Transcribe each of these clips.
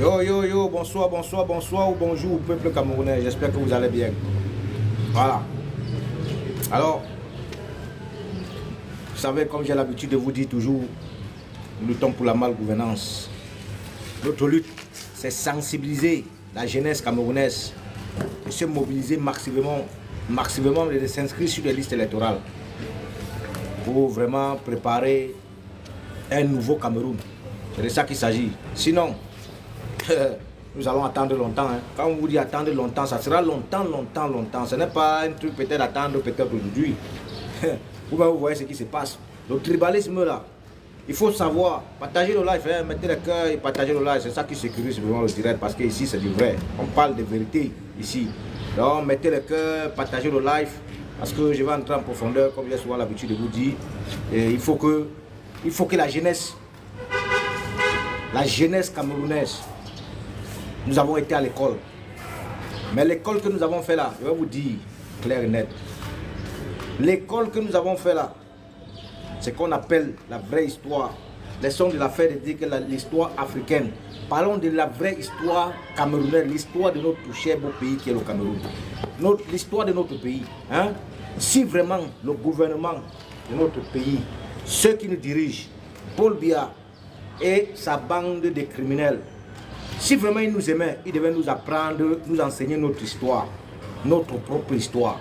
Yo, yo, yo, bonsoir, bonsoir, bonsoir ou bonjour, peuple camerounais. J'espère que vous allez bien. Voilà. Alors, vous savez, comme j'ai l'habitude de vous dire toujours, nous luttons pour la malgouvernance. Notre lutte, c'est sensibiliser la jeunesse camerounaise et se mobiliser maximum et de s'inscrire sur les listes électorales pour vraiment préparer un nouveau Cameroun. C'est de ça qu'il s'agit. Sinon, nous allons attendre longtemps. Hein. Quand on vous dit attendre longtemps, ça sera longtemps. Ce n'est pas un truc peut-être attendre peut-être aujourd'hui. Vous voyez ce qui se passe. Le tribalisme là, il faut savoir, partager le live, hein, mettez le cœur et partager le live. C'est ça qui sécurise vraiment le direct parce que ici c'est du vrai. On parle de vérité ici. Donc mettez le cœur, partagez le live parce que je vais entrer en profondeur comme j'ai souvent l'habitude de vous dire. Et il faut que la jeunesse camerounaise, nous avons été à l'école. Mais l'école que nous avons fait là, je vais vous dire clair et net. L'école que nous avons fait là, c'est qu'on appelle la vraie histoire. Laissons de la faire de dire que l'histoire africaine. Parlons de la vraie histoire camerounaise, l'histoire de notre cher beau pays qui est le Cameroun. L'histoire de notre pays. Hein? Si vraiment le gouvernement de notre pays, ceux qui nous dirigent, Paul Biya et sa bande de criminels, si vraiment ils nous aimaient, ils devaient nous apprendre, nous enseigner notre histoire, notre propre histoire.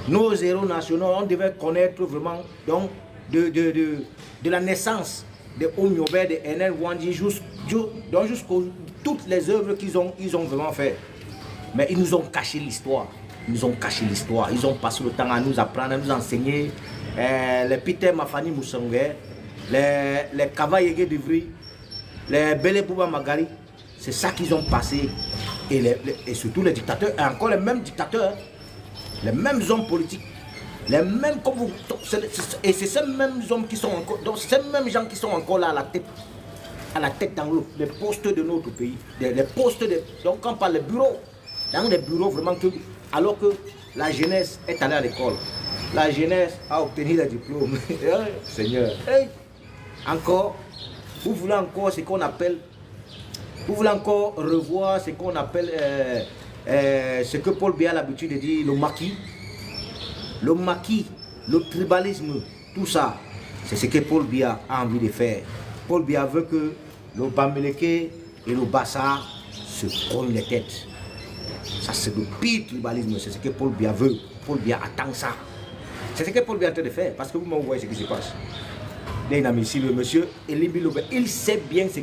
Nos héros nationaux, on devait connaître vraiment donc, de la naissance de Oumyobé, de Enel Wandji, jusqu'aux toutes les œuvres qu'ils ont vraiment fait. Mais ils nous ont caché l'histoire. Ils ont passé le temps à nous apprendre, à nous enseigner. Les Peter Mafani Moussangé, les Kava Yege Divri, les Bele Bouba Magari, c'est ça qu'ils ont passé. Et surtout les dictateurs, et encore les mêmes dictateurs, les mêmes hommes politiques, les mêmes comme vous, et c'est ces mêmes hommes qui sont encore, donc ces mêmes gens qui sont encore là à la tête dans les postes de notre pays, les postes de, donc quand on parle des bureaux, dans les bureaux vraiment que, alors que la jeunesse est allée à l'école, la jeunesse a obtenu le diplôme. Seigneur, encore, vous voulez encore ce qu'on appelle, vous voulez encore revoir ce qu'on appelle ce que Paul Biya a l'habitude de dire, le maquis, le tribalisme, tout ça, c'est ce que Paul Biya a envie de faire. Paul Biya veut que le Bamileke et le Bassa se prennent les têtes. Ça, c'est le pire tribalisme, c'est ce que Paul Biya veut. Paul Biya attend ça. C'est ce que Paul Biya est en train de faire, parce que vous voyez ce qui se passe. Il est inadmissible, le monsieur Elie Bilobé, il sait bien ce